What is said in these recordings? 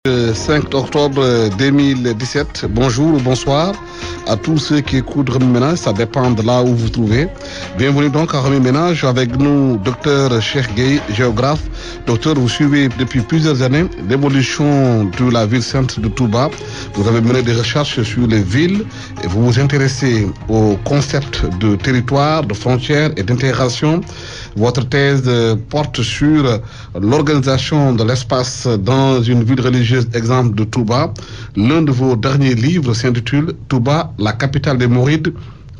Le 5 octobre 2017, bonjour ou bonsoir à tous ceux qui écoutent Remue Ménage, ça dépend de là où vous vous trouvez. Bienvenue donc à Remue Ménage avec nous, Dr Cheikh Gueye, géographe. Docteur, vous suivez depuis plusieurs années l'évolution de la ville sainte de Touba. Vous avez mené des recherches sur les villes et vous vous intéressez au concept de territoire, de frontières et d'intégration. Votre thèse porte sur l'organisation de l'espace dans une ville religieuse, exemple de Touba. L'un de vos derniers livres s'intitule Touba, la capitale des Mourides,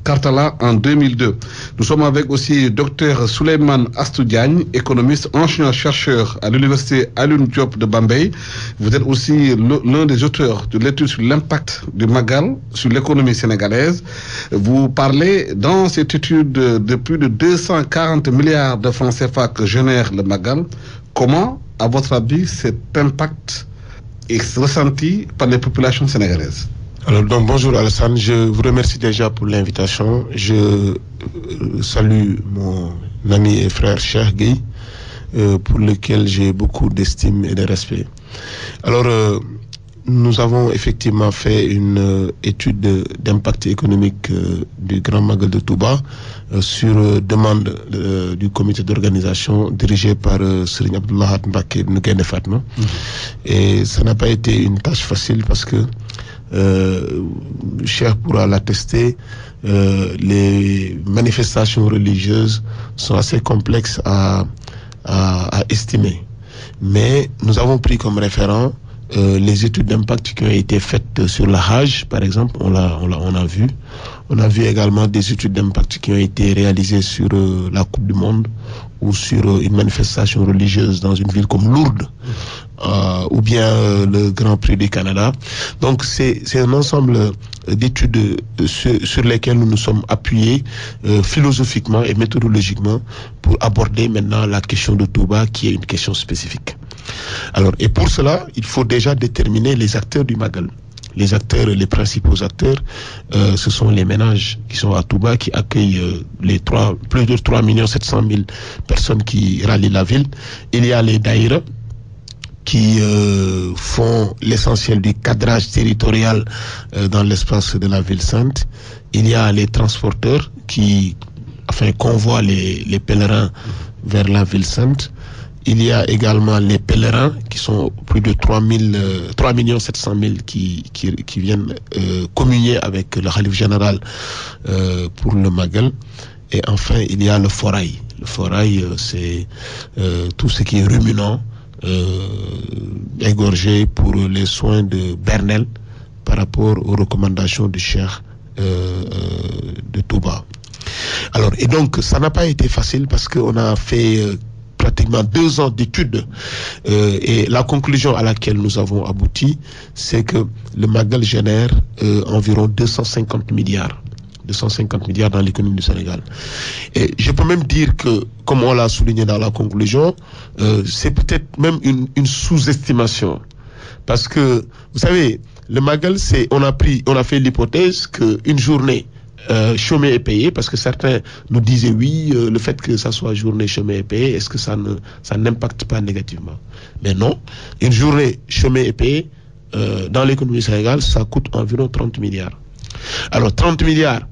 Kartala en 2002. Nous sommes avec aussi Dr Souleymane Astou Diagne, économiste, enseignant-chercheur à l'université Alioune Diop de Bambey. Vous êtes aussi l'un des auteurs de l'étude sur l'impact du Magal sur l'économie sénégalaise. Vous parlez dans cette étude de plus de 240 milliards de francs CFA que génère le Magal. Comment, à votre avis, cet impact est ressenti par les populations sénégalaises? Alors, donc, bonjour Alassane, je vous remercie déjà pour l'invitation. Je salue mon ami et frère Cheikh Gueye, pour lequel j'ai beaucoup d'estime et de respect. Alors, nous avons effectivement fait une étude d'impact économique du Grand Magal de Touba sur demande du comité d'organisation dirigé par Serigne Abdoulahat Mbacké Gaïndé Fatma. Et ça n'a pas été une tâche facile parce que Cheikh pourra l'attester, les manifestations religieuses sont assez complexes à estimer. Mais nous avons pris comme référent les études d'impact qui ont été faites sur la Hajj, par exemple, on a vu. On a vu également des études d'impact qui ont été réalisées sur la Coupe du Monde ou sur une manifestation religieuse dans une ville comme Lourdes, ou bien le Grand Prix du Canada. Donc c'est un ensemble d'études sur lesquelles nous nous sommes appuyés philosophiquement et méthodologiquement pour aborder maintenant la question de Touba, qui est une question spécifique. Alors, et pour cela, il faut déjà déterminer les acteurs du Magal. Les acteurs, les principaux acteurs, ce sont les ménages qui sont à Touba, qui accueillent plus de 3 700 000 personnes qui rallient la ville. Il y a les daïra qui font l'essentiel du cadrage territorial dans l'espace de la ville sainte. Il y a les transporteurs qui convoient les pèlerins vers la ville sainte. Il y a également les pèlerins qui sont plus de 3 700 000 qui viennent communier avec le Khalife général pour le Magal. Et enfin, il y a le forail. Le forail, c'est tout ce qui est ruminant, égorgé pour les soins de Bernel par rapport aux recommandations du Cheikh de Touba. Alors, et donc, ça n'a pas été facile parce qu'on a fait pratiquement 2 ans d'études et la conclusion à laquelle nous avons abouti, c'est que le Magal génère environ 250 milliards dans l'économie du Sénégal. Et je peux même dire que, comme on l'a souligné dans la conclusion, c'est peut-être même une sous-estimation. Parce que, vous savez, le Magal, on a fait l'hypothèse qu'une journée chômé et payé, parce que certains nous disaient oui, le fait que ça soit journée chômé et payé, est-ce que ça n'impacte pas négativement? Mais non, une journée chômé et payé dans l'économie sénégalaise, ça coûte environ 30 milliards. Alors 30 milliards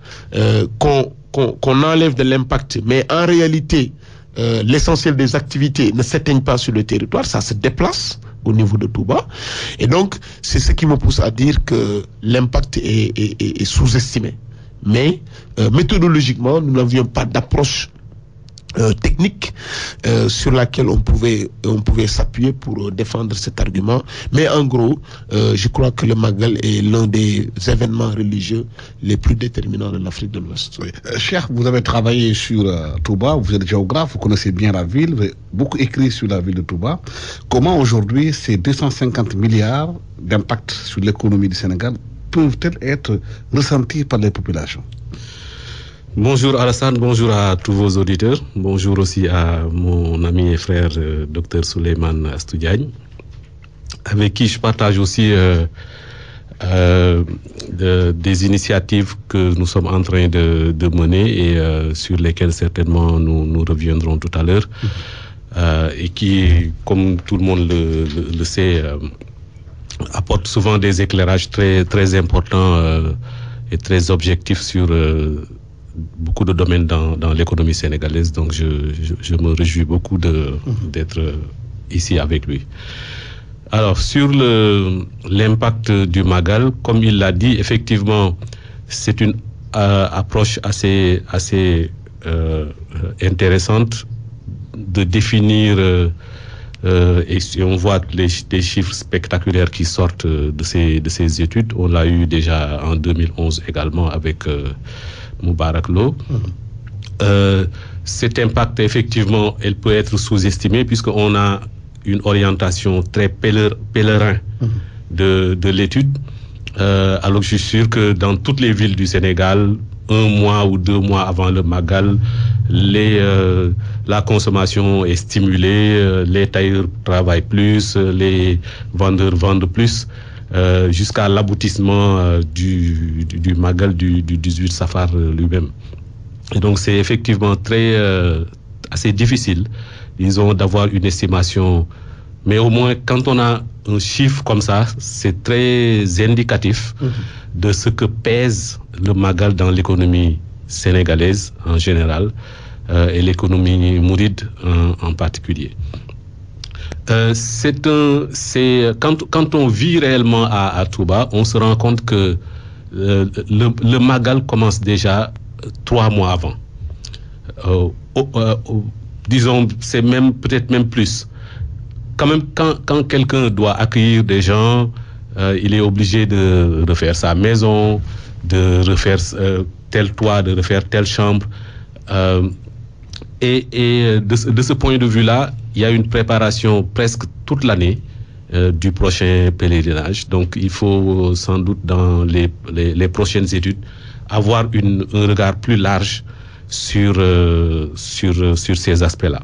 qu'on enlève de l'impact, mais en réalité l'essentiel des activités ne s'éteignent pas sur le territoire, ça se déplace au niveau de Touba. Et donc c'est ce qui me pousse à dire que l'impact est sous-estimé. Mais méthodologiquement, nous n'avions pas d'approche technique sur laquelle on pouvait s'appuyer pour défendre cet argument. Mais en gros, je crois que le Magal est l'un des événements religieux les plus déterminants de l'Afrique de l'Ouest. Oui. Cheikh, vous avez travaillé sur Touba, vous êtes géographe, vous connaissez bien la ville, vous avez beaucoup écrit sur la ville de Touba. Comment aujourd'hui ces 250 milliards d'impact sur l'économie du Sénégal peuvent-elles être ressenties par les populations? Bonjour Alassane, bonjour à tous vos auditeurs. Bonjour aussi à mon ami et frère Dr Souleymane Astou Diagne, avec qui je partage aussi des initiatives que nous sommes en train de mener et sur lesquelles certainement nous reviendrons tout à l'heure. Et qui, comme tout le monde le sait, apporte souvent des éclairages très, très importants et très objectifs sur beaucoup de domaines dans l'économie sénégalaise. Donc je me réjouis beaucoup d'être ici avec lui. Alors sur l'impact du Magal, comme il l'a dit, effectivement, c'est une approche assez intéressante de définir et on voit des chiffres spectaculaires qui sortent de ces études. On l'a eu déjà en 2011 également avec Moubarak Lo. Cet impact, effectivement, elle peut être sous-estimée puisqu'on a une orientation très pèlerin de l'étude. Alors je suis sûr que dans toutes les villes du Sénégal, 1 mois ou 2 mois avant le Magal, la consommation est stimulée, les tailleurs travaillent plus, les vendeurs vendent plus, jusqu'à l'aboutissement du Magal du 18 Safar lui-même. Et donc c'est effectivement assez difficile, disons, d'avoir une estimation. Mais au moins, quand on a un chiffre comme ça, c'est très indicatif de ce que pèse le Magal dans l'économie sénégalaise en général et l'économie mouride en particulier. Quand on vit réellement à Touba, on se rend compte que le Magal commence déjà 3 mois avant. Disons, c'est peut-être même plus. Quand quelqu'un doit accueillir des gens, il est obligé de refaire sa maison, de refaire tel toit, de refaire telle chambre. Et de ce point de vue-là, il y a une préparation presque toute l'année du prochain pèlerinage. Donc il faut sans doute dans les prochaines études avoir un regard plus large sur ces aspects-là.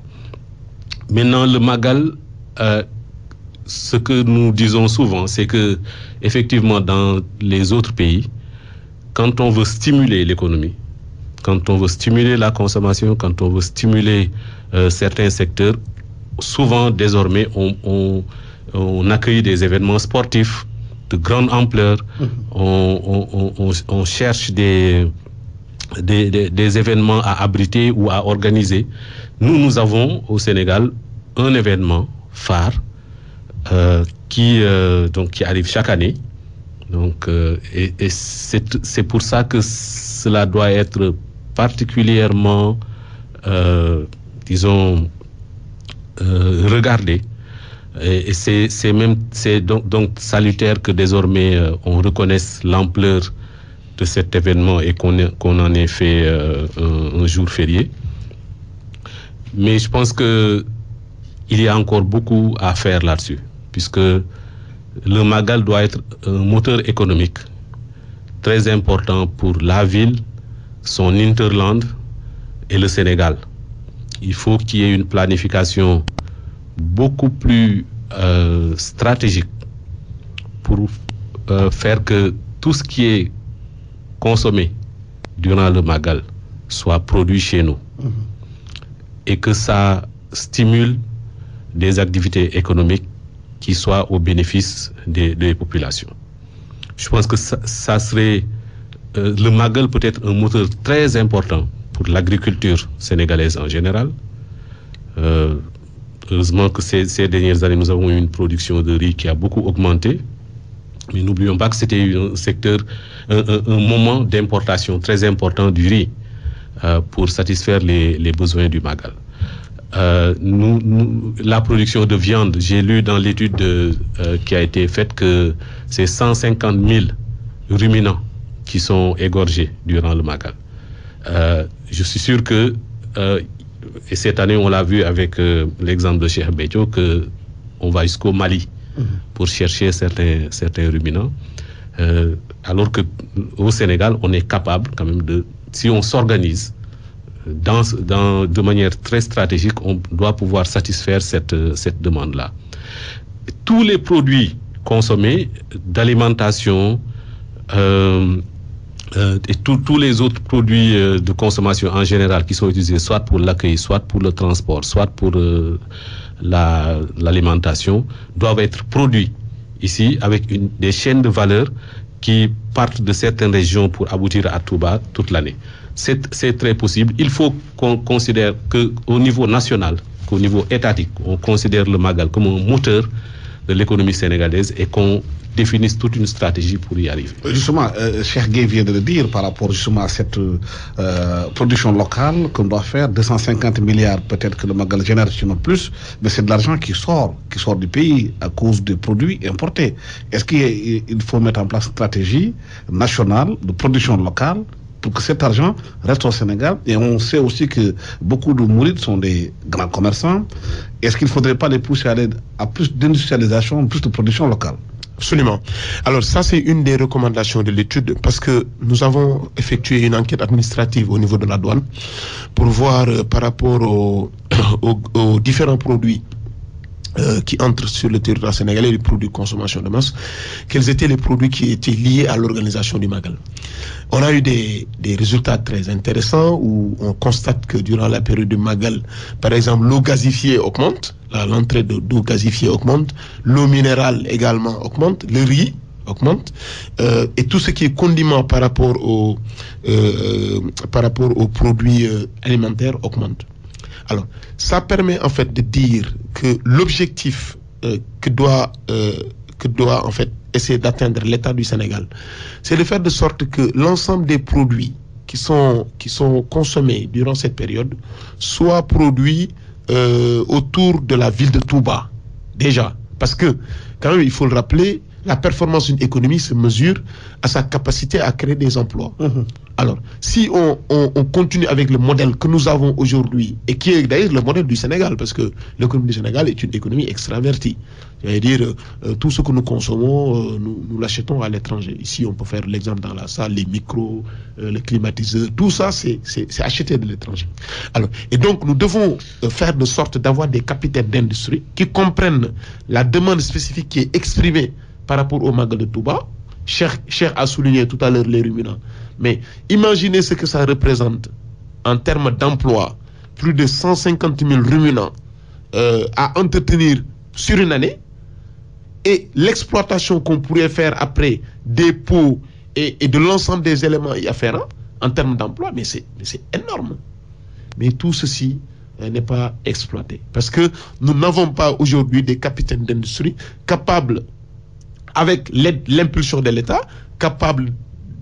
Maintenant, le Magal, ce que nous disons souvent, c'est que effectivement dans les autres pays, quand on veut stimuler l'économie, quand on veut stimuler la consommation, quand on veut stimuler certains secteurs, souvent désormais on accueille des événements sportifs de grande ampleur, on cherche des événements à abriter ou à organiser. Nous avons au Sénégal un événement phare qui arrive chaque année. Donc, et c'est pour ça que cela doit être particulièrement, disons, regardé. Et c'est donc salutaire que désormais on reconnaisse l'ampleur de cet événement et qu'on en ait fait un jour férié. Mais je pense que il y a encore beaucoup à faire là-dessus, puisque le Magal doit être un moteur économique très important pour la ville, son hinterland et le Sénégal. Il faut qu'il y ait une planification beaucoup plus stratégique pour faire que tout ce qui est consommé durant le Magal soit produit chez nous et que ça stimule des activités économiques qui soient au bénéfice des populations. Je pense que ça serait le Magal peut être un moteur très important pour l'agriculture sénégalaise en général. Heureusement que ces dernières années, nous avons eu une production de riz qui a beaucoup augmenté. Mais n'oublions pas que c'était un secteur, un moment d'importation très important du riz pour satisfaire les besoins du Magal. La production de viande, j'ai lu dans l'étude qui a été faite que c'est 150 000 ruminants qui sont égorgés durant le Magal. Je suis sûr que, et cette année on l'a vu avec l'exemple de Cheikh Béthio, qu'on va jusqu'au Mali pour chercher certains ruminants, alors qu'au Sénégal on est capable quand même si on s'organise de manière très stratégique, on doit pouvoir satisfaire cette demande-là. Tous les produits consommés d'alimentation et tous les autres produits de consommation en général qui sont utilisés soit pour l'accueil, soit pour le transport, soit pour l'alimentation, doivent être produits ici avec des chaînes de valeur qui partent de certaines régions pour aboutir à Touba toute l'année. C'est très possible. Il faut qu'on considère qu'au niveau national, qu'au niveau étatique, on considère le Magal comme un moteur de l'économie sénégalaise et qu'on définisse toute une stratégie pour y arriver. Justement, Cheikh Gueye vient de le dire par rapport justement à cette production locale qu'on doit faire, 250 milliards peut-être que le Magal génère, sinon plus, mais c'est de l'argent qui sort du pays à cause des produits importés. Est-ce qu'il faut mettre en place une stratégie nationale de production locale pour que cet argent reste au Sénégal? Et on sait aussi que beaucoup de Mourides sont des grands commerçants. Est-ce qu'il ne faudrait pas les pousser à plus d'industrialisation, plus de production locale? Absolument. Alors ça, c'est une des recommandations de l'étude, parce que nous avons effectué une enquête administrative au niveau de la douane pour voir par rapport aux différents produits qui entrent sur le territoire sénégalais, les produits de consommation de masse, quels étaient les produits qui étaient liés à l'organisation du Magal. On a eu des résultats très intéressants où on constate que durant la période du Magal, par exemple, l'eau gazifiée augmente, l'entrée d'eau gazifiée augmente, l'eau minérale également augmente, le riz augmente, et tout ce qui est condiment par rapport aux produits alimentaires augmente. Alors, ça permet en fait de dire que l'objectif que doit en fait essayer d'atteindre l'État du Sénégal, c'est de faire de sorte que l'ensemble des produits qui sont consommés durant cette période soient produits autour de la ville de Touba, déjà. Parce que, quand même, il faut le rappeler, la performance d'une économie se mesure à sa capacité à créer des emplois. Alors, si on continue avec le modèle que nous avons aujourd'hui, et qui est d'ailleurs le modèle du Sénégal, parce que l'économie du Sénégal est une économie extravertie. C'est-à-dire, tout ce que nous consommons, nous l'achetons à l'étranger. Ici, on peut faire l'exemple dans la salle, les micros, les climatiseurs, tout ça, c'est acheté de l'étranger. Alors, et donc, nous devons faire de sorte d'avoir des capitaines d'industrie qui comprennent la demande spécifique qui est exprimée par rapport au Magal de Touba. Cheikh a souligné tout à l'heure les ruminants. Mais imaginez ce que ça représente en termes d'emploi. Plus de 150 000 ruminants à entretenir sur une année. Et l'exploitation qu'on pourrait faire après des pots et de l'ensemble des éléments y afférents en termes d'emploi, mais c'est énorme. Mais tout ceci n'est pas exploité. Parce que nous n'avons pas aujourd'hui des capitaines d'industrie capables, avec l'impulsion de l'État, capable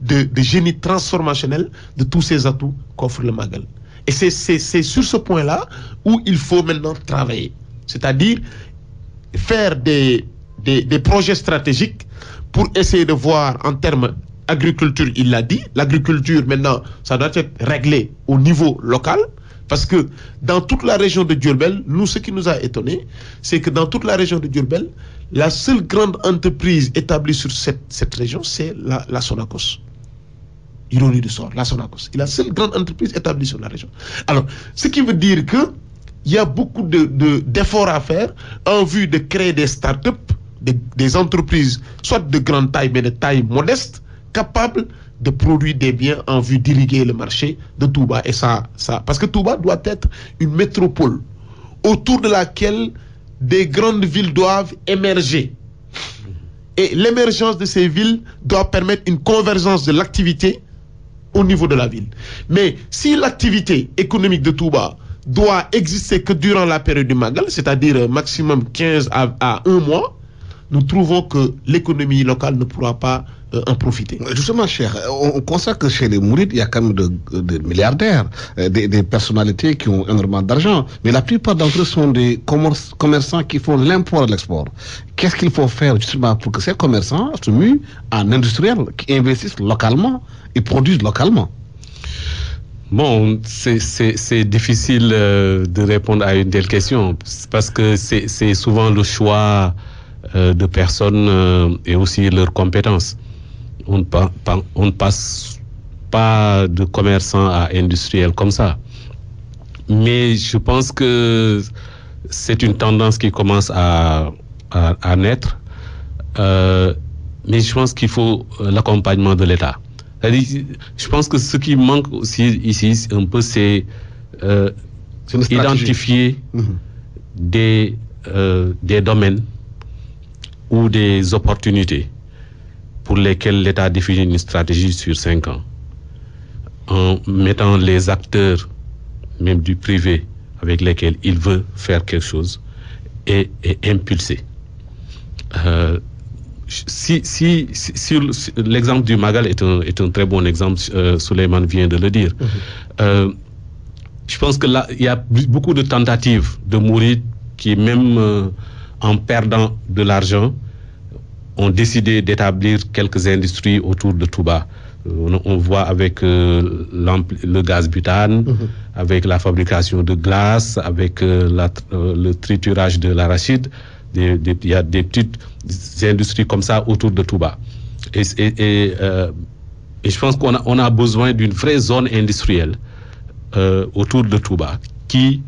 de génie transformationnel de tous ces atouts qu'offre le Magal. Et c'est sur ce point-là où il faut maintenant travailler. C'est-à-dire faire des projets stratégiques pour essayer de voir en termes d'agriculture, il l'a dit, l'agriculture maintenant, ça doit être réglé au niveau local. Parce que dans toute la région de Diourbel, nous, ce qui nous a étonné, c'est que dans toute la région de Diourbel, la seule grande entreprise établie sur cette région, c'est la Sonacos. Ironie du sort, la Sonacos. C'est la seule grande entreprise établie sur la région. Alors, ce qui veut dire qu'il y a beaucoup d'efforts à faire en vue de créer des start-up, des entreprises, soit de grande taille, mais de taille modeste, capables de produire des biens en vue d'irriguer le marché de Touba. Et ça, parce que Touba doit être une métropole autour de laquelle des grandes villes doivent émerger. Et l'émergence de ces villes doit permettre une convergence de l'activité au niveau de la ville. Mais si l'activité économique de Touba doit exister que durant la période du Magal, c'est-à-dire maximum 15 à 1 mois, nous trouvons que l'économie locale ne pourra pas en profiter. Justement, cher, on constate que chez les Mourides, il y a quand même des milliardaires, des personnalités qui ont énormément d'argent. Mais la plupart d'entre eux sont des commerçants qui font l'import et l'export. Qu'est-ce qu'il faut faire justement pour que ces commerçants se muent en industriels, qui investissent localement et produisent localement? Bon, c'est difficile de répondre à une telle question, parce que c'est souvent le choix de personnes et aussi leurs compétences. On ne passe pas de commerçant à industriel comme ça. Mais je pense que c'est une tendance qui commence à naître. Mais je pense qu'il faut l'accompagnement de l'État. Je pense que ce qui manque aussi ici, un peu, c'est identifier des domaines ou des opportunités pour lesquelles l'État définit une stratégie sur 5 ans, en mettant les acteurs, même du privé, avec lesquels il veut faire quelque chose, et impulser. L'exemple du Magal est un très bon exemple, Souleymane vient de le dire. Je pense que là, il y a beaucoup de tentatives de mourides qui, même en perdant de l'argent, ont décidé d'établir quelques industries autour de Touba. On voit avec le gaz butane, avec la fabrication de glace, avec le triturage de l'arachide. Il y a des petites industries comme ça autour de Touba. Et je pense qu'on a besoin d'une vraie zone industrielle autour de Touba qui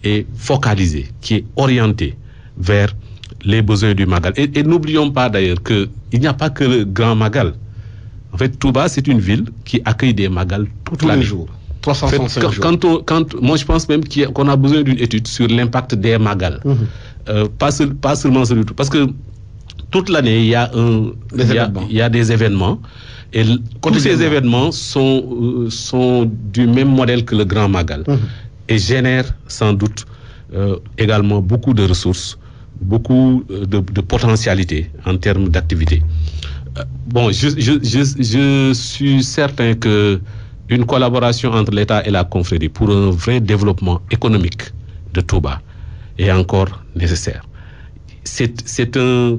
est focalisée, qui est orientée vers les besoins du Magal. Et n'oublions pas d'ailleurs qu'il n'y a pas que le Grand Magal. En fait, Touba, c'est une ville qui accueille des Magal tous les jours. 365 jours. Moi, je pense même qu'on a besoin d'une étude sur l'impact des Magal. Pas seulement celui-là. Parce que toute l'année, il y a des événements. Et tous ces événements sont du même modèle que le Grand Magal. Et génèrent sans doute également beaucoup de ressources, beaucoup de potentialités en termes d'activité. Bon, je suis certain que une collaboration entre l'État et la confrérie pour un vrai développement économique de Touba est encore nécessaire. C'est un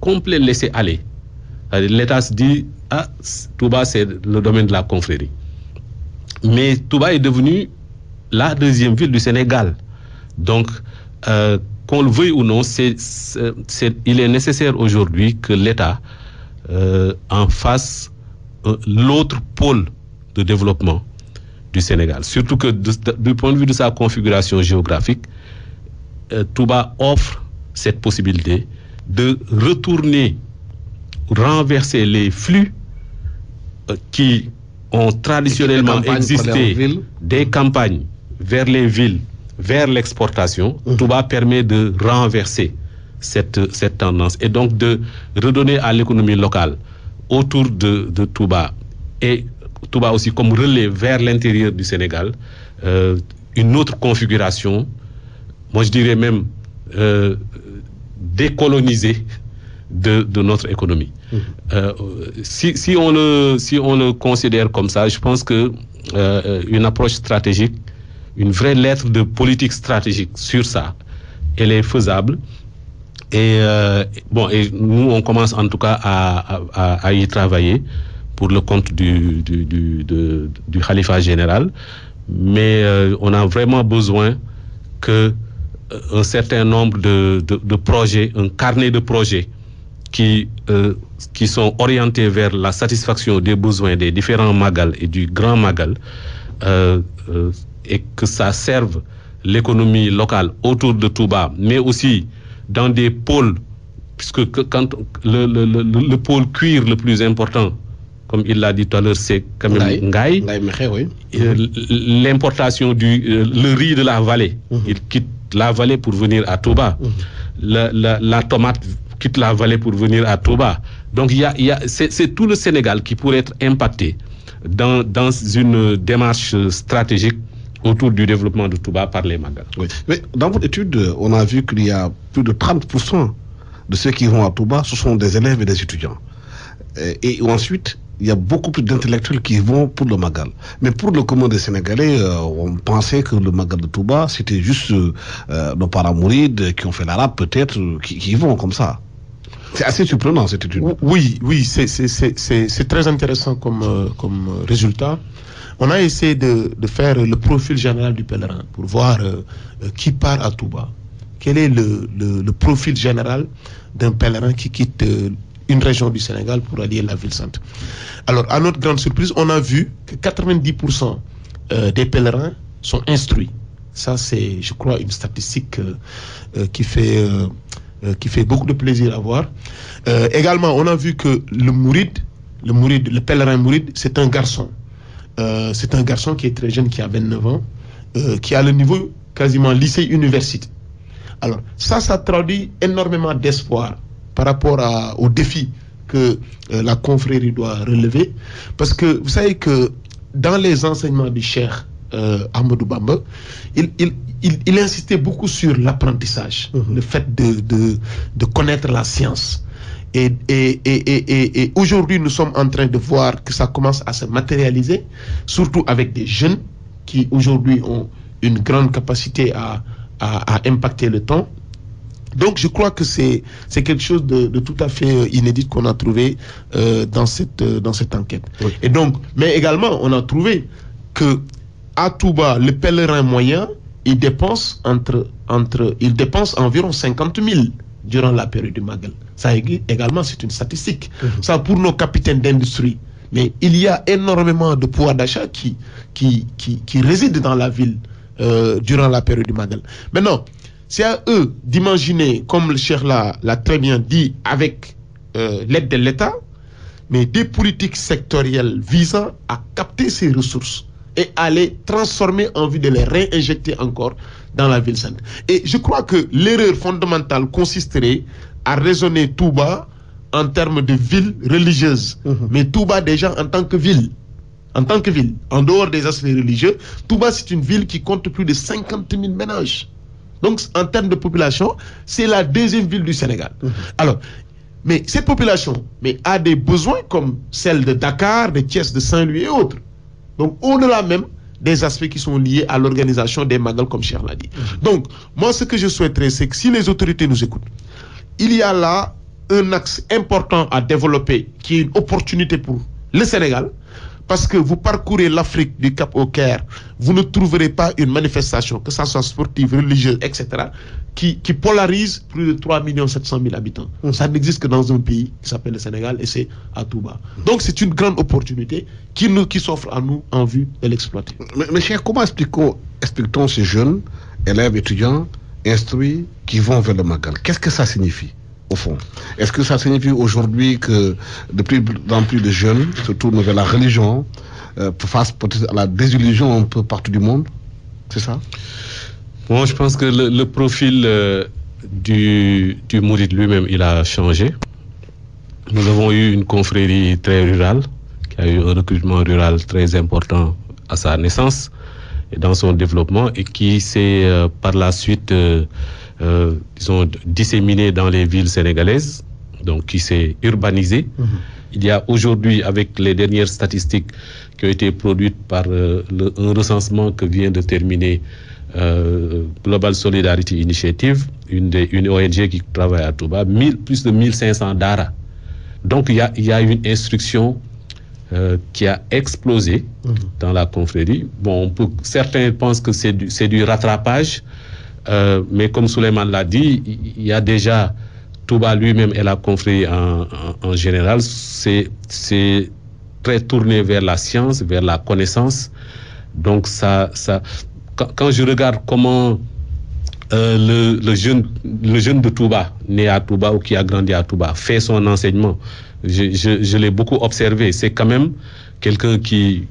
complet laisser-aller. L'État se dit, Touba, c'est le domaine de la confrérie. Mais Touba est devenu la deuxième ville du Sénégal. Donc, qu'on le veuille ou non, il est nécessaire aujourd'hui que l'État en fasse l'autre pôle de développement du Sénégal. Surtout que du point de vue de sa configuration géographique, Touba offre cette possibilité de retourner, renverser les flux qui ont traditionnellement existé des campagnes vers les villes, vers l'exportation. Touba permet de renverser cette tendance et donc de redonner à l'économie locale autour de Touba et Touba aussi comme relais vers l'intérieur du Sénégal une autre configuration, moi je dirais même décolonisée de notre économie. Si on le considère comme ça, je pense que une approche stratégique, une vraie lettre de politique stratégique sur ça, elle est faisable. Et nous on commence en tout cas à y travailler pour le compte du khalifa général, mais on a vraiment besoin que un certain nombre de projets, un carnet de projets qui sont orientés vers la satisfaction des besoins des différents Magal et du Grand Magal, et que ça serve l'économie locale autour de Touba, mais aussi dans des pôles, puisque quand le pôle cuir le plus important, comme il l'a dit tout à l'heure, c'est quand même Ngaï. L'importation le riz de la vallée, il quitte la vallée pour venir à Touba. La tomate quitte la vallée pour venir à Touba. Donc c'est tout le Sénégal qui pourrait être impacté dans une démarche stratégique autour du développement de Touba par les Magal. Oui. Mais dans votre étude, on a vu qu'il y a plus de 30% de ceux qui vont à Touba, ce sont des élèves et des étudiants. Et ensuite, il y a beaucoup plus d'intellectuels qui vont pour le Magal. Mais pour le commun des Sénégalais, on pensait que le Magal de Touba, c'était juste nos parents mourides qui ont fait l'arabe, peut-être, qui vont comme ça. C'est assez surprenant, cette étude. Oui, c'est très intéressant comme résultat. On a essayé de faire le profil général du pèlerin pour voir qui part à Touba. Quel est le profil général d'un pèlerin qui quitte une région du Sénégal pour aller à la ville sainte. Alors, à notre grande surprise, on a vu que 90% des pèlerins sont instruits. Ça, c'est, je crois, une statistique qui fait beaucoup de plaisir à voir. Également, on a vu que le pèlerin mouride, c'est un garçon. C'est un garçon qui est très jeune, qui a 29 ans, qui a le niveau quasiment lycée-université. Alors, ça traduit énormément d'espoir par rapport aux défis que la confrérie doit relever. Parce que vous savez que dans les enseignements du Cheikh Ahmadou Bamba, il insistait beaucoup sur l'apprentissage, le fait de connaître la science. Et aujourd'hui, nous sommes en train de voir que ça commence à se matérialiser, surtout avec des jeunes qui aujourd'hui ont une grande capacité à impacter le temps. Donc je crois que c'est quelque chose de tout à fait inédit qu'on a trouvé dans cette enquête. Oui. Et donc, mais également, on a trouvé que à Touba, le pèlerin moyen, il dépense environ 50 000 durant la période du Magal. Ça également, c'est une statistique. Ça pour nos capitaines d'industrie. Mais il y a énormément de pouvoir d'achat qui réside dans la ville durant la période du Magal. Maintenant, c'est à eux d'imaginer, comme le Cheikh l'a très bien dit, avec l'aide de l'État, mais des politiques sectorielles visant à capter ces ressources et à les transformer en vue de les réinjecter encore dans la ville sainte. Et je crois que l'erreur fondamentale consisterait à raisonner Touba en termes de ville religieuse, mais Touba déjà en tant que ville. En dehors des aspects religieux, Touba c'est une ville qui compte plus de 50 000 ménages. Donc, en termes de population, c'est la deuxième ville du Sénégal. Alors, mais cette population a des besoins comme celle de Dakar, de Thiès, de Saint-Louis et autres. Donc, au-delà même des aspects qui sont liés à l'organisation des Magal, comme Cheikh l'a dit. Donc, moi, ce que je souhaiterais, c'est que si les autorités nous écoutent, il y a là un axe important à développer qui est une opportunité pour le Sénégal. Parce que vous parcourez l'Afrique du Cap au Caire, vous ne trouverez pas une manifestation, que ça soit sportive, religieuse, etc., qui polarise plus de 3 700 000 habitants. Ça n'existe que dans un pays qui s'appelle le Sénégal et c'est à Touba. Donc c'est une grande opportunité qui s'offre à nous en vue de l'exploiter. Mais cher, comment expliquons ces jeunes, élèves, étudiants, instruits, qui vont vers le Magal? Qu'est-ce que ça signifie au fond? Est-ce que ça signifie aujourd'hui que de plus en plus de jeunes se tournent vers la religion face peut-être à la désillusion un peu partout du monde? C'est ça? Bon, je pense que le profil du mouride lui-même, il a changé. Nous avons eu une confrérie très rurale, qui a eu un recrutement rural très important à sa naissance et dans son développement, et qui s'est par la suite disons, disséminé dans les villes sénégalaises, donc qui s'est urbanisé. Il y a aujourd'hui, avec les dernières statistiques qui ont été produites par un recensement que vient de terminer Global Solidarity Initiative, une ONG qui travaille à Touba, plus de 1500 daara. Donc il y a une instruction qui a explosé dans la confrérie. Bon, certains pensent que c'est du rattrapage, mais comme Souleymane l'a dit, il y a déjà Touba lui-même et la confrérie en général, c'est très tourné vers la science, vers la connaissance. Donc quand je regarde comment le jeune de Touba, né à Touba ou qui a grandi à Touba, fait son enseignement, je l'ai beaucoup observé. C'est quand même quelqu'un qui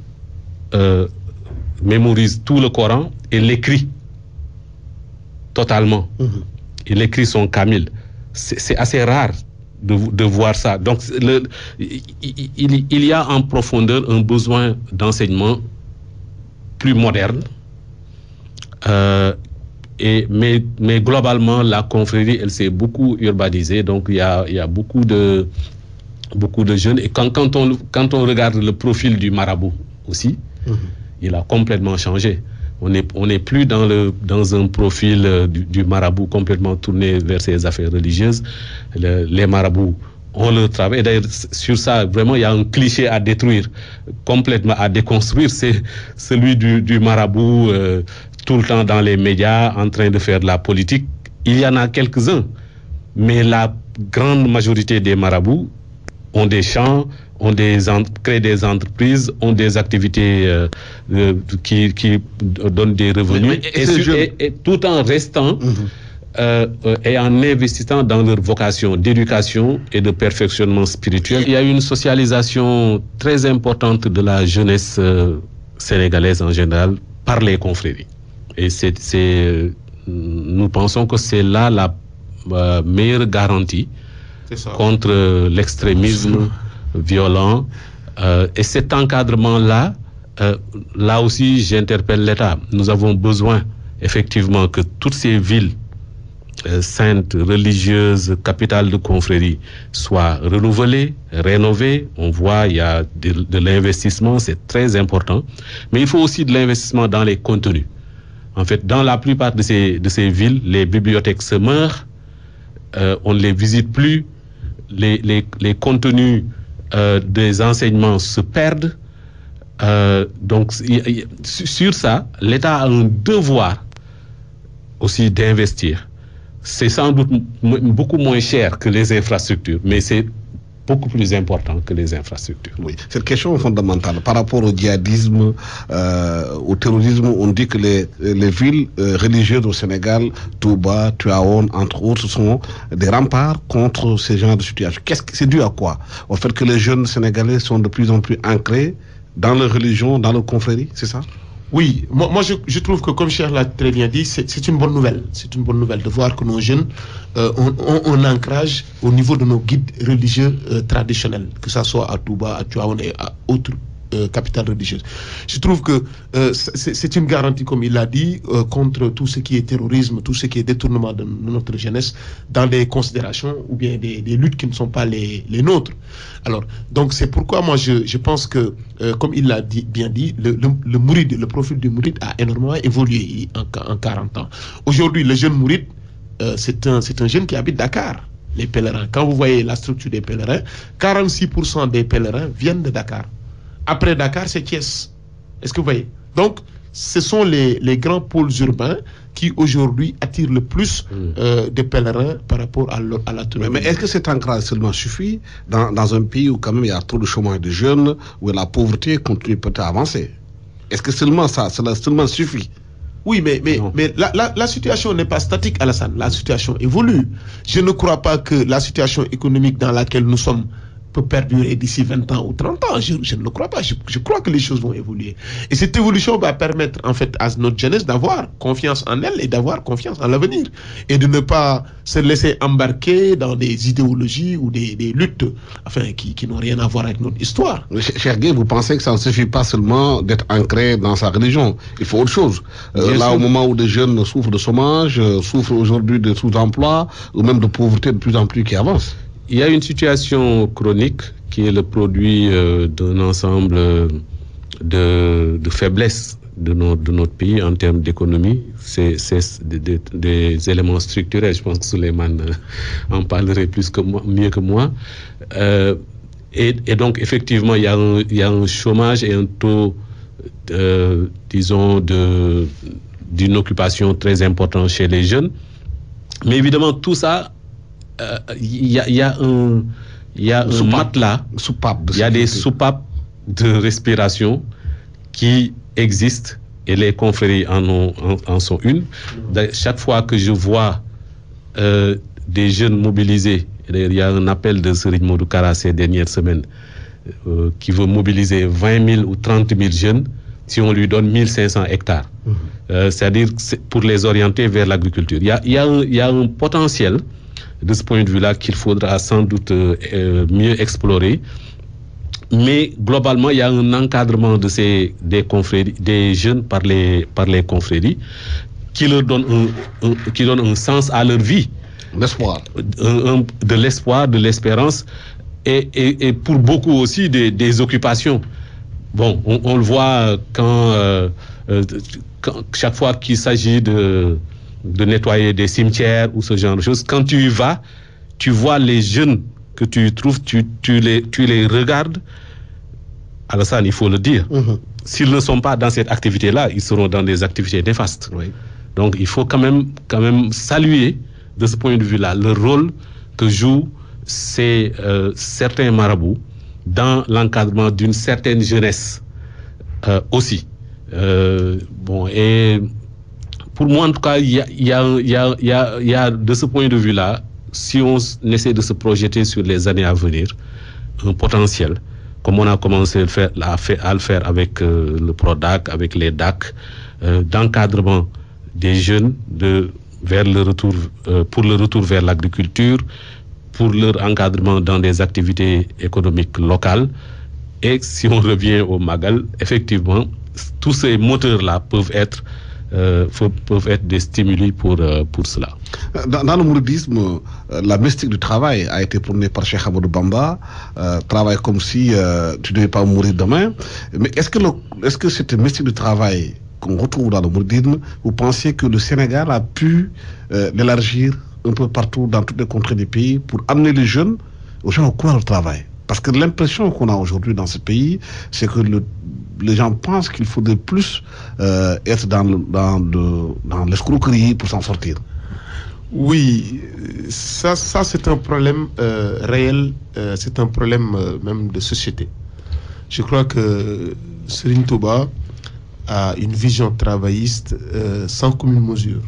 mémorise tout le Coran et l'écrit totalement. Il écrit son Kamil. C'est assez rare de voir ça. Donc, il y a en profondeur un besoin d'enseignement plus moderne. Mais globalement, la confrérie, elle s'est beaucoup urbanisée. Donc, il y a beaucoup de jeunes. Et quand on regarde le profil du marabout aussi, il a complètement changé. On n'est plus dans un profil du marabout complètement tourné vers ses affaires religieuses. Les marabouts ont leur travail. Et d'ailleurs, sur ça, vraiment, il y a un cliché à détruire, complètement à déconstruire. C'est celui du marabout tout le temps dans les médias, en train de faire de la politique. Il y en a quelques-uns, mais la grande majorité des marabouts ont des champs, créent des entreprises, ont des activités qui donnent des revenus, et tout en restant et en investissant dans leur vocation d'éducation et de perfectionnement spirituel. Il y a une socialisation très importante de la jeunesse sénégalaise en général par les confréries. Et nous pensons que c'est là la meilleure garantie contre l'extrémisme violent. Et cet encadrement-là, là aussi, j'interpelle l'État. Nous avons besoin, effectivement, que toutes ces villes saintes, religieuses, capitales de confrérie soient renouvelées, rénovées. On voit, il y a de l'investissement, c'est très important. Mais il faut aussi de l'investissement dans les contenus. En fait, dans la plupart de ces villes, les bibliothèques se meurent, on ne les visite plus, les contenus des enseignements se perdent. Donc, sur ça, l'État a un devoir aussi d'investir. C'est sans doute beaucoup moins cher que les infrastructures, mais c'est beaucoup plus important que les infrastructures. Oui, cette question fondamentale par rapport au djihadisme, au terrorisme, on dit que les villes religieuses au Sénégal, Touba, Tivaouane, entre autres, sont des remparts contre ces genres de situations. C'est dû à quoi? Au fait que les jeunes Sénégalais sont de plus en plus ancrés dans leur religion, dans leur confrérie, c'est ça? Oui, moi je trouve que, comme Cheikh l'a très bien dit, c'est une bonne nouvelle. C'est une bonne nouvelle de voir que nos jeunes ont un ancrage au niveau de nos guides religieux traditionnels, que ce soit à Touba, à Tivaouane et à autres capitales religieuses. Je trouve que c'est une garantie, comme il l'a dit, contre tout ce qui est terrorisme, tout ce qui est détournement de notre jeunesse dans des considérations ou bien des luttes qui ne sont pas les nôtres. Alors, donc c'est pourquoi moi je pense que, comme il l'a bien dit, le mouride, le profil du mouride a énormément évolué en 40 ans. Aujourd'hui, le jeune mouride, c'est un jeune qui habite Dakar. Les pèlerins, quand vous voyez la structure des pèlerins, 46% des pèlerins viennent de Dakar. Après Dakar, c'est Thiès. Est-ce que vous voyez? Donc, ce sont les grands pôles urbains qui aujourd'hui attirent le plus des pèlerins par rapport à la tourisme. Mais est-ce que cet ancrage seulement suffit dans un pays où quand même il y a trop de chômage de jeunes, où la pauvreté continue peut-être à avancer? Est-ce que seulement cela seulement suffit? Oui, mais la situation n'est pas statique, Alassane. La situation évolue. Je ne crois pas que la situation économique dans laquelle nous sommes peut perdurer d'ici 20 ans ou 30 ans. Je ne le crois pas. Je crois que les choses vont évoluer. Et cette évolution va permettre, en fait, à notre jeunesse d'avoir confiance en elle et d'avoir confiance en l'avenir. Et de ne pas se laisser embarquer dans des idéologies ou des luttes, enfin, qui n'ont rien à voir avec notre histoire. Cher Guy, vous pensez que ça ne suffit pas seulement d'être ancré dans sa religion? Il faut autre chose. Là, au moment où des jeunes souffrent de chômage, souffrent aujourd'hui de sous-emploi, ou même de pauvreté de plus en plus qui avance. Il y a une situation chronique qui est le produit d'un ensemble de faiblesses de notre pays en termes d'économie. C'est des éléments structurels. Je pense que Souleymane en parlerait mieux que moi. Et donc, effectivement, il y a un chômage et un taux, disons, d'une occupation très important chez les jeunes. Mais évidemment, tout ça, il y a un matelas, il y a des soupapes de respiration qui existent et les confréries en sont une. Chaque fois que je vois des jeunes mobilisés, il y a un appel de Serigne Modou Kara ces dernières semaines qui veut mobiliser 20 000 ou 30 000 jeunes si on lui donne 1500 hectares. C'est-à-dire pour les orienter vers l'agriculture. Il y a un potentiel de ce point de vue-là qu'il faudra sans doute mieux explorer. Mais globalement, il y a un encadrement des jeunes par les confréries qui leur donne un sens à leur vie. L'espoir. De l'espoir, de l'espérance et pour beaucoup aussi des occupations. Bon, on le voit quand chaque fois qu'il s'agit de nettoyer des cimetières ou ce genre de choses. Quand tu y vas, tu vois les jeunes que tu trouves, tu les regardes. Alassane, il faut le dire. S'ils ne sont pas dans cette activité-là, ils seront dans des activités néfastes. Oui. Donc, il faut quand même saluer, de ce point de vue-là, le rôle que jouent certains marabouts dans l'encadrement d'une certaine jeunesse aussi. Et pour moi, en tout cas, il y a de ce point de vue-là, si on essaie de se projeter sur les années à venir, un potentiel, comme on a commencé à le faire avec le PRODAC, avec les DAC, d'encadrement des jeunes pour le retour vers l'agriculture, pour leur encadrement dans des activités économiques locales. Et si on revient au Magal, effectivement, tous ces moteurs-là peuvent être des stimuli pour cela. Dans le mouridisme, la mystique du travail a été prônée par Cheikh Ahmadou Bamba, travail comme si tu ne devais pas mourir demain. Mais est-ce que cette mystique du travail qu'on retrouve dans le mouridisme, vous pensez que le Sénégal a pu l'élargir un peu partout dans toutes les contrées du pays pour amener les jeunes aux gens au courage au travail? Parce que l'impression qu'on a aujourd'hui dans ce pays, c'est que les gens pensent qu'il faudrait plus être dans l'escroquerie pour s'en sortir. Oui, ça c'est un problème réel, c'est un problème même de société. Je crois que Serigne Touba a une vision travailliste sans commune mesure.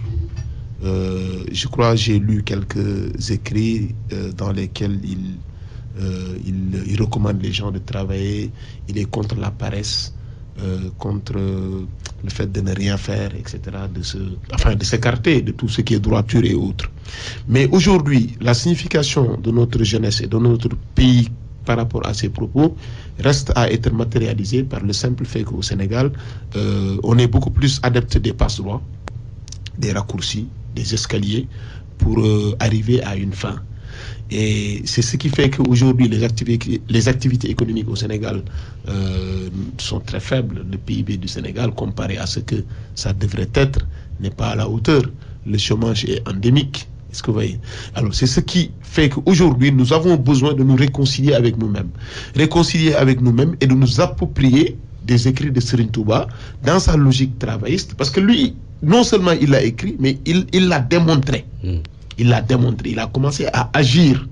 Je crois j'ai lu quelques écrits dans lesquels il recommande les gens de travailler, il est contre la paresse, contre le fait de ne rien faire, etc., de s'écarter de tout ce qui est droiture et autres. Mais aujourd'hui, la signification de notre jeunesse et de notre pays par rapport à ces propos reste à être matérialisée par le simple fait qu'au Sénégal, on est beaucoup plus adepte des passe-droits, des raccourcis, des escaliers pour arriver à une fin. Et c'est ce qui fait qu'aujourd'hui, les activités économiques au Sénégal sont très faibles. Le PIB du Sénégal, comparé à ce que ça devrait être, n'est pas à la hauteur. Le chômage est endémique. Est-ce que vous voyez? Alors, c'est ce qui fait qu'aujourd'hui, nous avons besoin de nous réconcilier avec nous-mêmes. Réconcilier avec nous-mêmes et de nous approprier des écrits de Serigne Touba dans sa logique travailliste. Parce que lui, non seulement il l'a écrit, mais il l'a démontré. Il l'a démontré, il a commencé à agir.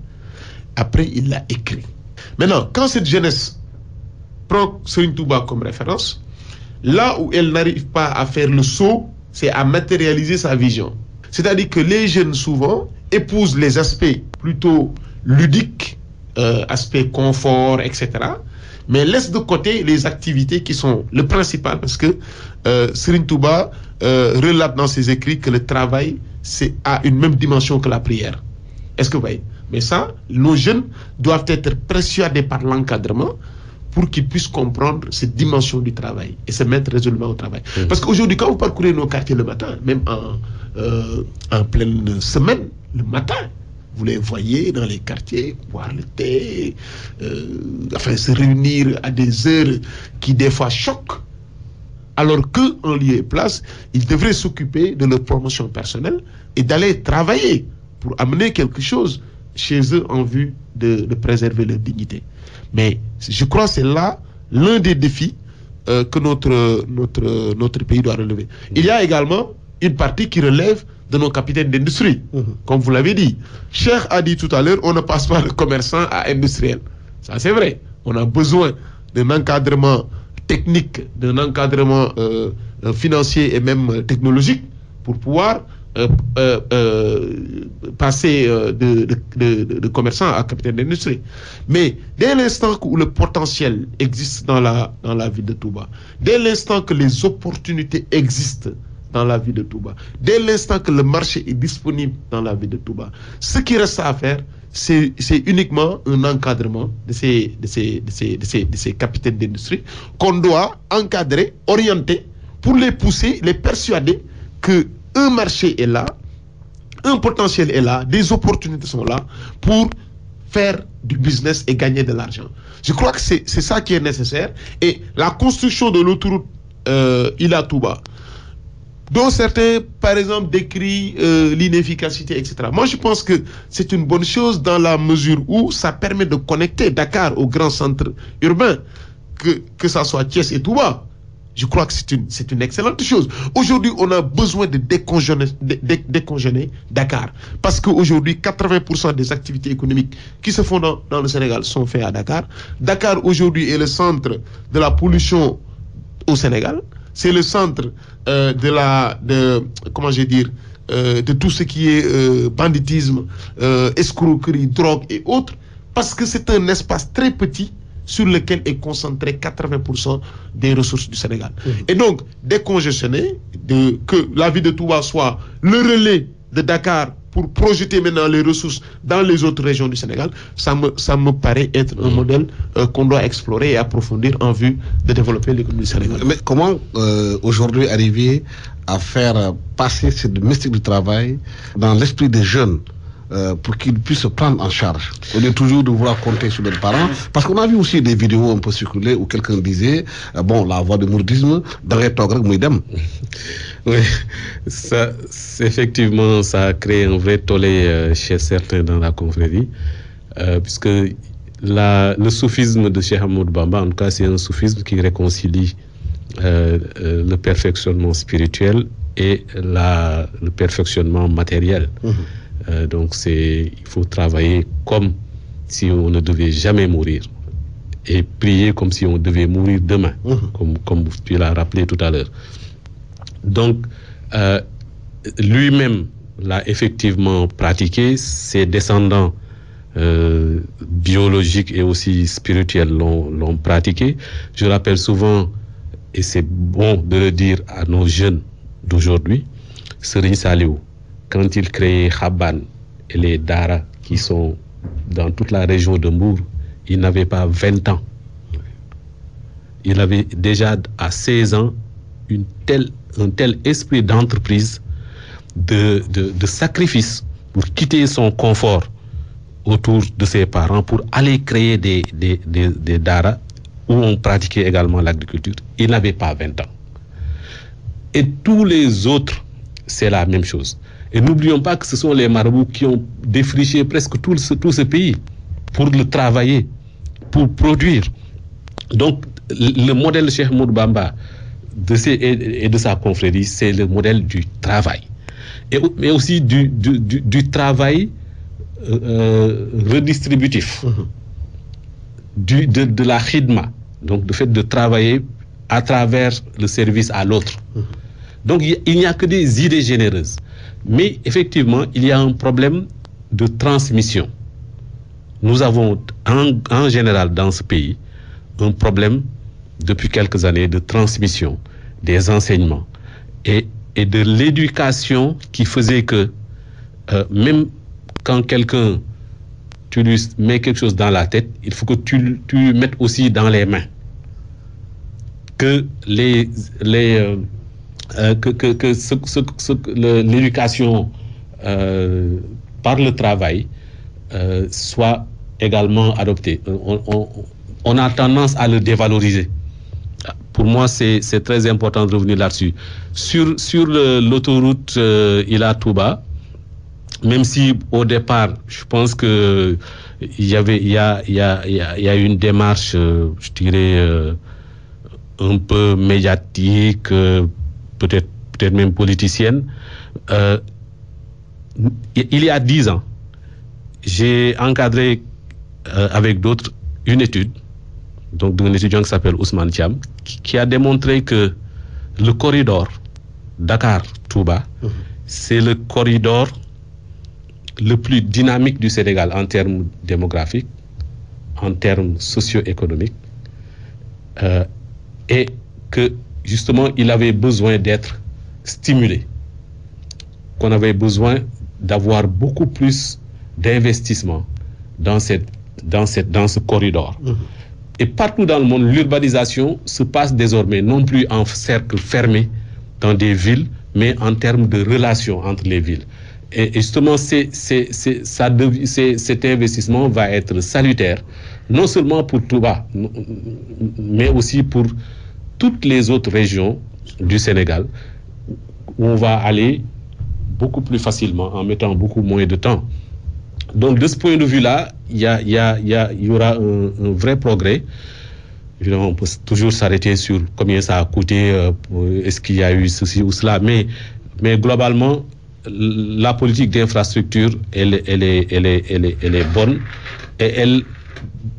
Après, il l'a écrit. Maintenant, quand cette jeunesse prend Serigne Touba comme référence, là où elle n'arrive pas à faire le saut, c'est à matérialiser sa vision. C'est-à-dire que les jeunes, souvent, épousent les aspects plutôt ludiques, aspects confort, etc., mais laissent de côté les activités qui sont le principal, parce que Serigne Touba relate dans ses écrits que le travail a une même dimension que la prière. Est-ce que vous voyez? Mais ça, nos jeunes doivent être persuadés par l'encadrement pour qu'ils puissent comprendre cette dimension du travail et se mettre résolument au travail. Parce qu'aujourd'hui, quand vous parcourez nos quartiers le matin, même en pleine semaine, le matin, vous les voyez dans les quartiers, boire le thé, se réunir à des heures qui des fois choquent, alors qu'en lieu et place, ils devraient s'occuper de leur promotion personnelle et d'aller travailler pour amener quelque chose chez eux en vue de préserver leur dignité. Mais je crois que c'est là l'un des défis que notre pays doit relever. Il y a également une partie qui relève de nos capitaines d'industrie. Comme vous l'avez dit, Cheikh a dit tout à l'heure, on ne passe pas de commerçant à industriel. Ça c'est vrai. On a besoin d'un encadrement technique, d'un encadrement financier et même technologique pour pouvoir passer de commerçant à capitaine d'industrie. Mais dès l'instant où le potentiel existe dans la ville de Touba, dès l'instant que les opportunités existent dans la ville de Touba, dès l'instant que le marché est disponible dans la ville de Touba, ce qui reste à faire, c'est uniquement un encadrement de ces capitaines d'industrie qu'on doit encadrer, orienter, pour les pousser, les persuader que un marché est là, un potentiel est là, des opportunités sont là pour faire du business et gagner de l'argent. Je crois que c'est ça qui est nécessaire. Et la construction de l'autoroute Ila Touba, dont certains, par exemple, décrivent l'inefficacité, etc. Moi, je pense que c'est une bonne chose dans la mesure où ça permet de connecter Dakar aux grands centres urbains, que ça soit Thiès et Touba. Je crois que c'est une excellente chose. Aujourd'hui, on a besoin de décongestionner Dakar. Parce qu'aujourd'hui, 80% des activités économiques qui se font dans le Sénégal sont faites à Dakar. Dakar, aujourd'hui, est le centre de la pollution au Sénégal. C'est le centre de tout ce qui est banditisme, escroquerie, drogue et autres. Parce que c'est un espace très petit sur lequel est concentré 80% des ressources du Sénégal. Et donc, décongestionner, que la ville de Touba soit le relais de Dakar pour projeter maintenant les ressources dans les autres régions du Sénégal, ça me paraît être un modèle qu'on doit explorer et approfondir en vue de développer l'économie du Sénégal. Mais comment aujourd'hui arriver à faire passer cette mystique du travail dans l'esprit des jeunes pour qu'ils puissent se prendre en charge, au lieu toujours de vouloir compter sur leurs parents? Parce qu'on a vu aussi des vidéos un peu circuler où quelqu'un disait la voie du mouridisme devrait être Moïdem. Oui, effectivement, ça a créé un vrai tollé chez certains dans la confrérie, puisque le soufisme de Cheikh Ahmadou Bamba, en tout cas, c'est un soufisme qui réconcilie le perfectionnement spirituel et le perfectionnement matériel. Donc il faut travailler comme si on ne devait jamais mourir et prier comme si on devait mourir demain, comme tu l'as rappelé tout à l'heure. Donc lui-même l'a effectivement pratiqué, ses descendants biologiques et aussi spirituels l'ont pratiqué. Je rappelle souvent, et c'est bon de le dire à nos jeunes d'aujourd'hui, Serigne Saliou, quand il créait Khaban et les Dara qui sont dans toute la région de Mbour, il n'avait pas 20 ans. Il avait déjà à 16 ans un tel esprit d'entreprise, de sacrifice pour quitter son confort autour de ses parents pour aller créer des Dara où on pratiquait également l'agriculture. Il n'avait pas 20 ans. Et tous les autres, c'est la même chose. Et n'oublions pas que ce sont les marabouts qui ont défriché presque tout ce pays pour le travailler, pour produire. Donc, le modèle Cheikh Ahmadou Bamba et de sa confrérie, c'est le modèle du travail. Mais aussi du travail redistributif, de la khidma, donc le fait de travailler à travers le service à l'autre. Donc, il n'y a que des idées généreuses. Mais effectivement, il y a un problème de transmission. Nous avons en général dans ce pays un problème depuis quelques années de transmission des enseignements et de l'éducation qui faisait que même quand tu lui mets quelque chose dans la tête, il faut que tu lui mettes aussi dans les mains. Que l'éducation par le travail soit également adoptée. On a tendance à le dévaloriser. Pour moi, c'est très important de revenir là-dessus. Sur l'autoroute Ila-Touba, même si au départ, je pense que il y a une démarche, je dirais, un peu médiatique, peut-être même politicienne. Il y a 10 ans, j'ai encadré avec d'autres une étude, donc d'un étudiant qui s'appelle Ousmane Thiam, qui a démontré que le corridor Dakar-Touba, c'est le corridor le plus dynamique du Sénégal en termes démographiques, en termes socio-économiques, et que justement il avait besoin d'être stimulé, qu'on avait besoin d'avoir beaucoup plus d'investissement dans ce corridor. Et partout dans le monde, l'urbanisation se passe désormais non plus en cercle fermé dans des villes, mais en termes de relations entre les villes. Et justement, cet investissement va être salutaire, non seulement pour Touba, mais aussi pour toutes les autres régions du Sénégal, où on va aller beaucoup plus facilement, en mettant beaucoup moins de temps. Donc, de ce point de vue-là, il y aura un vrai progrès. Évidemment, on peut toujours s'arrêter sur combien ça a coûté, est-ce qu'il y a eu ceci ou cela, mais globalement, la politique d'infrastructure, elle est bonne et elle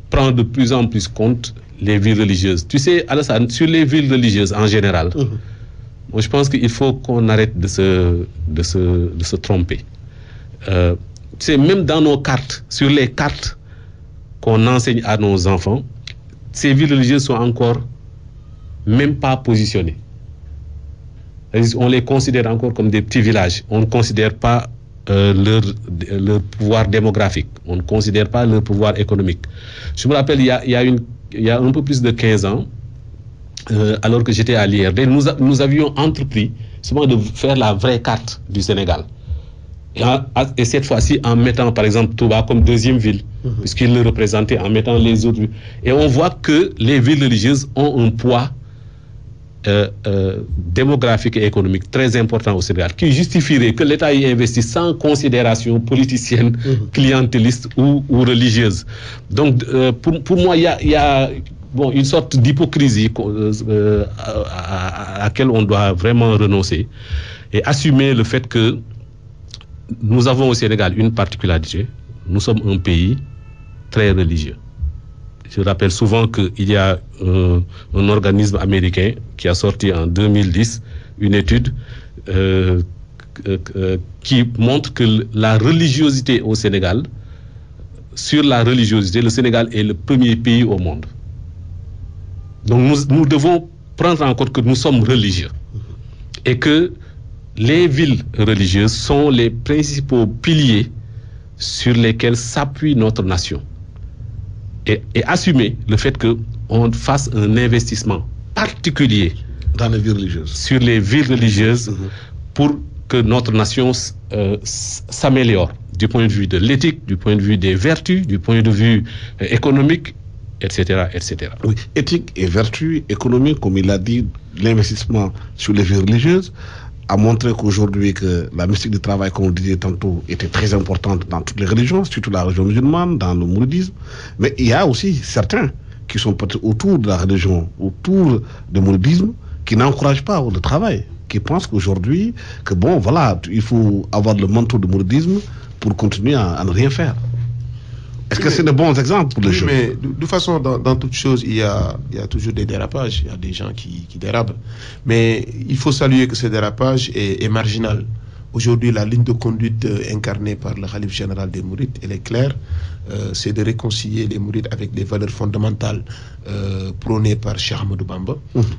prend de plus en plus compte les villes religieuses. Tu sais, Alassane, sur les villes religieuses en général, moi, je pense qu'il faut qu'on arrête de se tromper. Tu sais, même dans nos cartes, sur les cartes qu'on enseigne à nos enfants, ces villes religieuses sont encore même pas positionnées. On les considère encore comme des petits villages. On ne considère pas leur pouvoir démographique, on ne considère pas leur pouvoir économique. Je me rappelle, il y a un peu plus de 15 ans, alors que j'étais à l'IRD, nous avions entrepris seulement de faire la vraie carte du Sénégal. Et cette fois-ci, en mettant par exemple Touba comme deuxième ville, puisqu'il le représentait, en mettant les autres villes. Et on voit que les villes religieuses ont un poids démographique et économique très important au Sénégal, qui justifierait que l'État y investisse sans considération politicienne, clientéliste ou religieuse. Donc, pour moi, il y a une sorte d'hypocrisie à laquelle on doit vraiment renoncer et assumer le fait que nous avons au Sénégal une particularité. Nous sommes un pays très religieux. Je rappelle souvent qu'il y a un organisme américain qui a sorti en 2010 une étude qui montre que la religiosité au Sénégal, sur la religiosité, le Sénégal est le premier pays au monde. Donc nous devons prendre en compte que nous sommes religieux et que les villes religieuses sont les principaux piliers sur lesquels s'appuie notre nation. Et assumer le fait qu'on fasse un investissement particulier dans les villes religieuses, sur les villes religieuses pour que notre nation s'améliore du point de vue de l'éthique, du point de vue des vertus, du point de vue économique, etc., etc. Oui, éthique et vertu économique, comme il l'a dit, l'investissement sur les villes religieuses a montré qu'aujourd'hui que la mystique du travail, comme on disait tantôt, était très importante dans toutes les religions, surtout la religion musulmane, dans le mouridisme. Mais il y a aussi certains qui sont peut-être autour de la religion, autour du mouridisme, qui n'encouragent pas le travail, qui pensent qu'aujourd'hui, que bon, voilà, il faut avoir le manteau du mouridisme pour continuer à ne rien faire. Est-ce que c'est de bons exemples pour les jeunes? Mais de toute façon, dans toute chose, il y a toujours des dérapages. Il y a des gens qui dérapent. Mais il faut saluer que ce dérapage est marginal. Aujourd'hui, la ligne de conduite incarnée par le Khalife général des Mourides, elle est claire. C'est de réconcilier les Mourides avec des valeurs fondamentales prônées par Cheikh Ahmadou Bamba.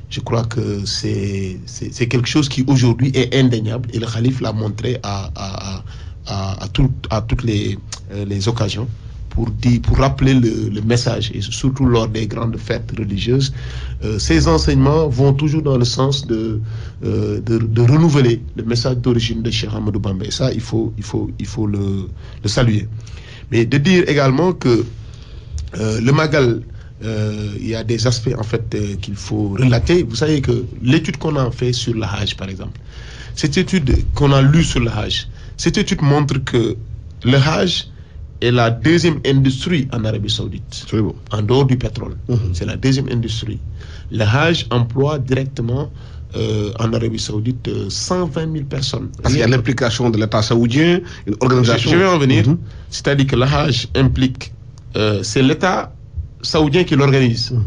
Je crois que c'est quelque chose qui aujourd'hui est indéniable et le Khalife l'a montré à toutes les occasions. Pour rappeler le message, et surtout lors des grandes fêtes religieuses, ces enseignements vont toujours dans le sens de renouveler le message d'origine de Cheikh Ahmadou Bamba. Et ça, il faut le saluer. Mais de dire également que le Magal, il y a des aspects en fait qu'il faut relater. Vous savez que l'étude qu'on a fait sur le Hajj, par exemple, cette étude qu'on a lue sur le Hajj, cette étude montre que le Hajj est la deuxième industrie en Arabie Saoudite, en dehors du pétrole. C'est la deuxième industrie. Le Hajj emploie directement en Arabie Saoudite 120 000 personnes. Parce qu'il y a l'implication de l'État saoudien, une organisation. Je vais en venir. C'est-à-dire que le Hajj implique, c'est l'État saoudien qui l'organise. Vous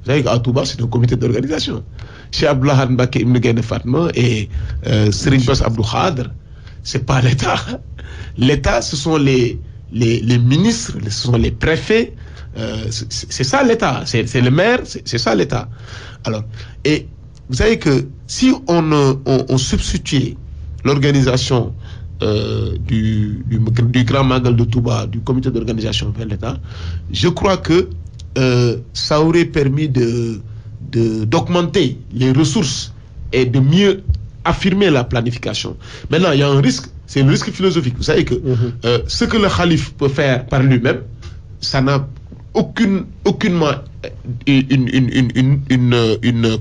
savez qu'à Touba, c'est un comité d'organisation. Chez Abdullah Mbake Ibn Gaïne Fatma et Serigne Bass Abdou Khadr, c'est pas l'État. L'État, ce sont les ministres, ce sont les préfets, c'est ça l'État, c'est le maire, c'est ça l'État. Alors, et vous savez que si on substituait l'organisation du Grand Magal de Touba, du comité d'organisation vers l'État, je crois que ça aurait permis d'augmenter les ressources et de mieux affirmer la planification. Maintenant, il y a un risque, c'est un risque philosophique. Vous savez que ce que le Khalife peut faire par lui-même, ça n'a aucunement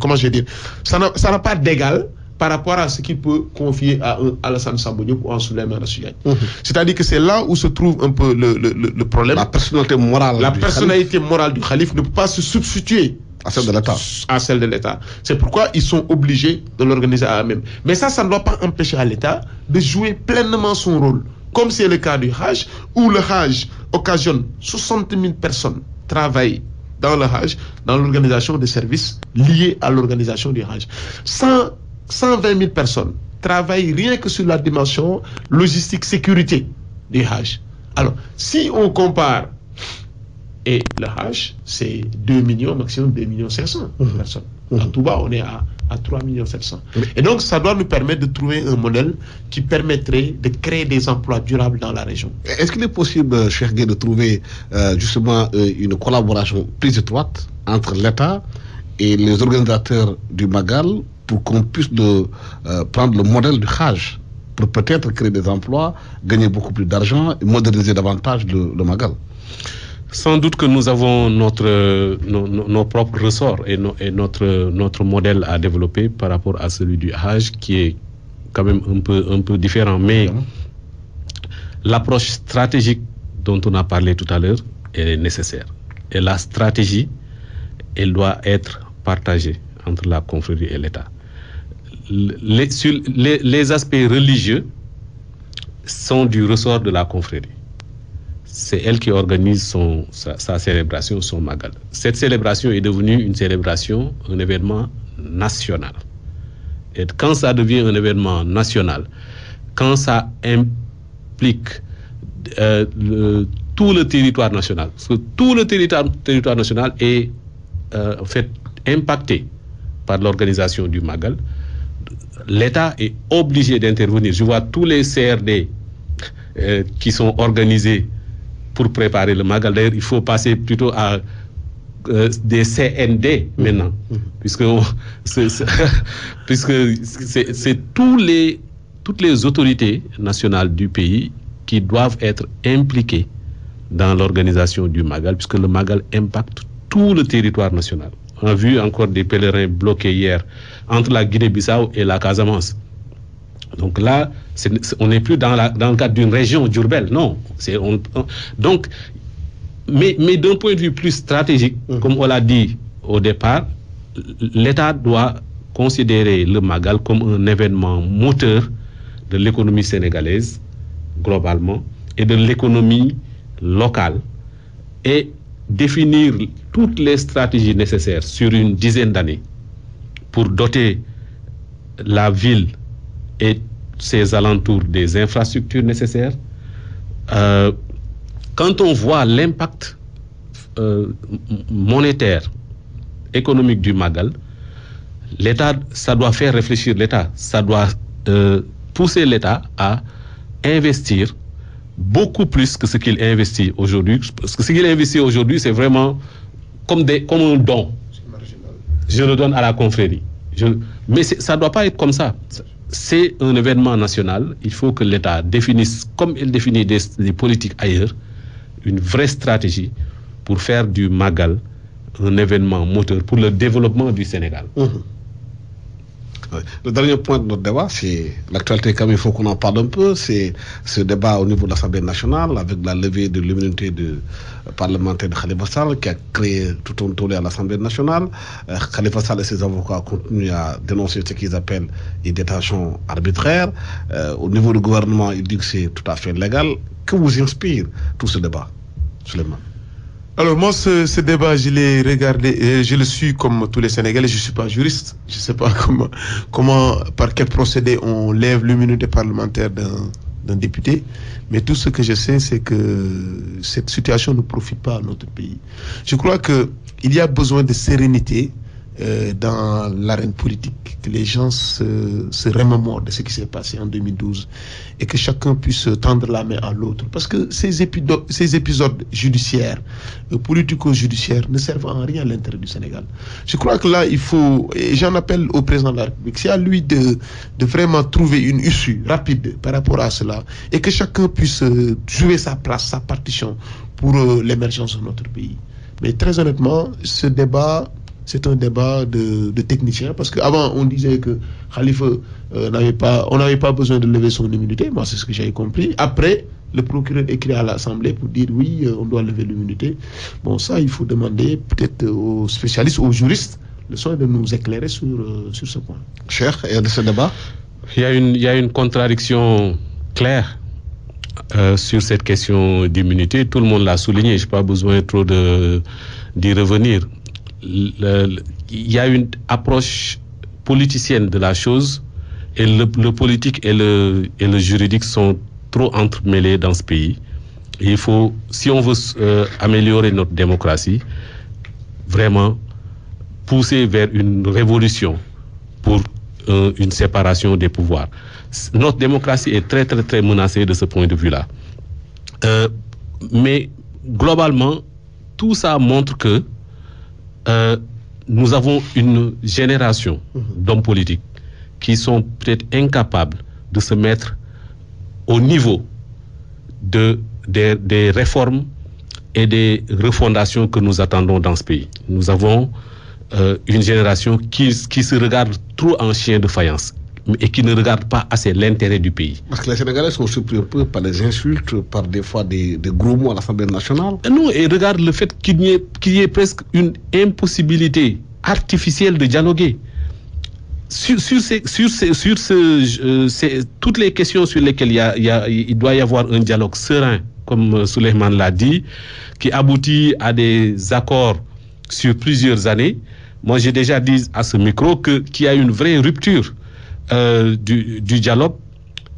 comment je vais dire, ça n'a pas d'égal par rapport à ce qu'il peut confier à Alassane Samba Diop ou à Souleymane Rassoul. C'est-à-dire que c'est là où se trouve un peu le problème. La personnalité morale. La personnalité morale du Khalife ne peut pas se substituer à celle de l'État. À celle de l'État. C'est pourquoi ils sont obligés de l'organiser à eux-mêmes. Mais ça ne doit pas empêcher à l'État de jouer pleinement son rôle. Comme c'est le cas du Hajj, où le Hajj occasionne 60 000 personnes travaillent dans le Hajj, dans l'organisation des services liés à l'organisation du Hajj. 120 000 personnes travaillent rien que sur la dimension logistique sécurité du Hajj. Alors, si on compare Et le Hajj, c'est 2 millions, maximum 2 millions 500 personnes. À Touba, on est à 3 millions 700. Et donc, ça doit nous permettre de trouver un modèle qui permettrait de créer des emplois durables dans la région. Est-ce qu'il est possible, Cheikh Gueye, de trouver justement une collaboration plus étroite entre l'État et les organisateurs du Magal pour qu'on puisse prendre le modèle du Hajj pour peut-être créer des emplois, gagner beaucoup plus d'argent et moderniser davantage le Magal? Sans doute que nous avons nos propres ressorts et notre modèle à développer par rapport à celui du Hajj qui est quand même un peu différent. Mais l'approche stratégique dont on a parlé tout à l'heure, elle est nécessaire. Et la stratégie, elle doit être partagée entre la confrérie et l'État. Les aspects religieux sont du ressort de la confrérie. C'est elle qui organise sa célébration, son Magal. Cette célébration est devenue une célébration, un événement national. Et quand ça devient un événement national, quand ça implique tout le territoire national, parce que tout le territoire national est en fait impacté par l'organisation du Magal, l'État est obligé d'intervenir. Je vois tous les CRD qui sont organisés pour préparer le Magal. D'ailleurs, il faut passer plutôt à des CND maintenant, puisque c'est toutes les autorités nationales du pays qui doivent être impliquées dans l'organisation du Magal, puisque le Magal impacte tout le territoire national. On a vu encore des pèlerins bloqués hier entre la Guinée-Bissau et la Casamance. Donc là, on n'est plus dans le cadre d'une région d'Diourbel, non. Donc, mais d'un point de vue plus stratégique, comme on l'a dit au départ, l'État doit considérer le Magal comme un événement moteur de l'économie sénégalaise, globalement, et de l'économie locale, et définir toutes les stratégies nécessaires sur une dizaine d'années pour doter la ville et ses alentours des infrastructures nécessaires. Quand on voit l'impact monétaire, économique du Magal, l'État, ça doit faire réfléchir l'État, ça doit pousser l'État à investir beaucoup plus que ce qu'il investit aujourd'hui. Parce que ce qu'il investit aujourd'hui, c'est vraiment comme un don. Je le donne à la confrérie. Mais ça ne doit pas être comme ça. C'est un événement national. Il faut que l'État définisse, comme il définit des politiques ailleurs, une vraie stratégie pour faire du Magal un événement moteur pour le développement du Sénégal. Le dernier point de notre débat, c'est l'actualité, comme il faut qu'on en parle un peu, c'est ce débat au niveau de l'Assemblée nationale avec la levée de l'immunité parlementaire de Khalifa Sall qui a créé tout un tollé à l'Assemblée nationale. Khalifa Sall et ses avocats continuent à dénoncer ce qu'ils appellent une détention arbitraire. Au niveau du gouvernement, ils disent que c'est tout à fait légal. Que vous inspire tout ce débat, Souleymane? Alors moi, ce débat, je l'ai regardé, et je le suis comme tous les Sénégalais. Je suis pas juriste. Je sais pas comment, par quel procédé on lève l'immunité parlementaire d'un député. Mais tout ce que je sais, c'est que cette situation ne profite pas à notre pays. Je crois que il y a besoin de sérénité dans l'arène politique, que les gens se remémorent de ce qui s'est passé en 2012 et que chacun puisse tendre la main à l'autre. Parce que ces épisodes judiciaires, politico-judiciaires, ne servent en rien à l'intérêt du Sénégal. Je crois que là, il faut, et j'en appelle au président de la République, c'est à lui de vraiment trouver une issue rapide par rapport à cela et que chacun puisse jouer sa place, sa partition pour l'émergence de notre pays. Mais très honnêtement, ce débat, c'est un débat de techniciens, parce qu'avant on disait que Khalifa on n'avait pas besoin de lever son immunité. Moi, c'est ce que j'avais compris. Après, le procureur écrit à l'Assemblée pour dire oui, on doit lever l'immunité. Bon, ça, il faut demander peut-être aux spécialistes, aux juristes, le soin de nous éclairer sur ce point. Cher, et de ce débat, il y a une contradiction claire sur cette question d'immunité. Tout le monde l'a souligné. Je n'ai pas besoin trop d'y revenir. Il y a une approche politicienne de la chose et le politique et le juridique sont trop entremêlés dans ce pays. Il faut, si on veut améliorer notre démocratie, vraiment pousser vers une révolution pour une séparation des pouvoirs. Notre démocratie est très, très, très menacée de ce point de vue-là. Mais globalement, tout ça montre que nous avons une génération d'hommes politiques qui sont peut-être incapables de se mettre au niveau des réformes et des refondations que nous attendons dans ce pays. Nous avons une génération qui se regarde trop en chien de faïence et qui ne regarde pas assez l'intérêt du pays. Parce que les Sénégalais sont surpris un peu par les insultes, par des fois des gros mots à l'Assemblée nationale. Non, et regarde le fait qu'il y ait presque une impossibilité artificielle de dialoguer. Toutes les questions sur lesquelles il doit y avoir un dialogue serein, comme Souleymane l'a dit, qui aboutit à des accords sur plusieurs années. Moi, j'ai déjà dit à ce micro qu'il y a une vraie rupture du dialogue.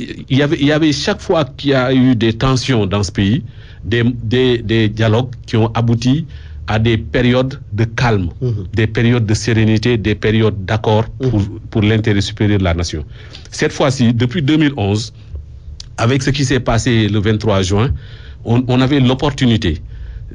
Il y avait chaque fois qu'il y a eu des tensions dans ce pays, des dialogues qui ont abouti à des périodes de calme, des périodes de sérénité, des périodes d'accord pour l'intérêt supérieur de la nation. Cette fois-ci, depuis 2011, avec ce qui s'est passé le 23 juin, on avait l'opportunité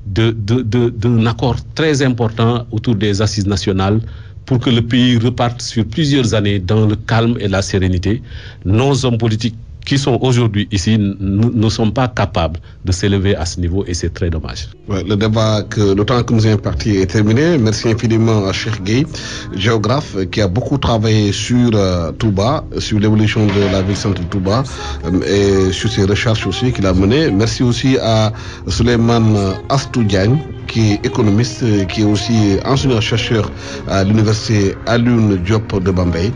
d'un accord très important autour des assises nationales pour que le pays reparte sur plusieurs années dans le calme et la sérénité. Nos hommes politiques qui sont aujourd'hui ici ne sont pas capables de s'élever à ce niveau et c'est très dommage. Ouais, le temps que nous avons imparti est terminé. Merci infiniment à Cheikh Gueye, géographe qui a beaucoup travaillé sur Touba, sur l'évolution de la ville centre de Touba et sur ses recherches aussi qu'il a menées. Merci aussi à Souleymane Astou Diagne, qui est économiste, qui est aussi enseignant-chercheur à l'université Alioune Diop de Bambey.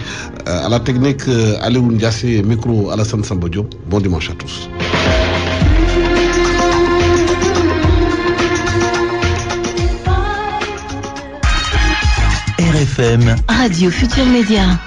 À la technique, Alioune Diassé, micro Alassane Samba Diop. Bon dimanche à tous. RFM Radio Futur Média.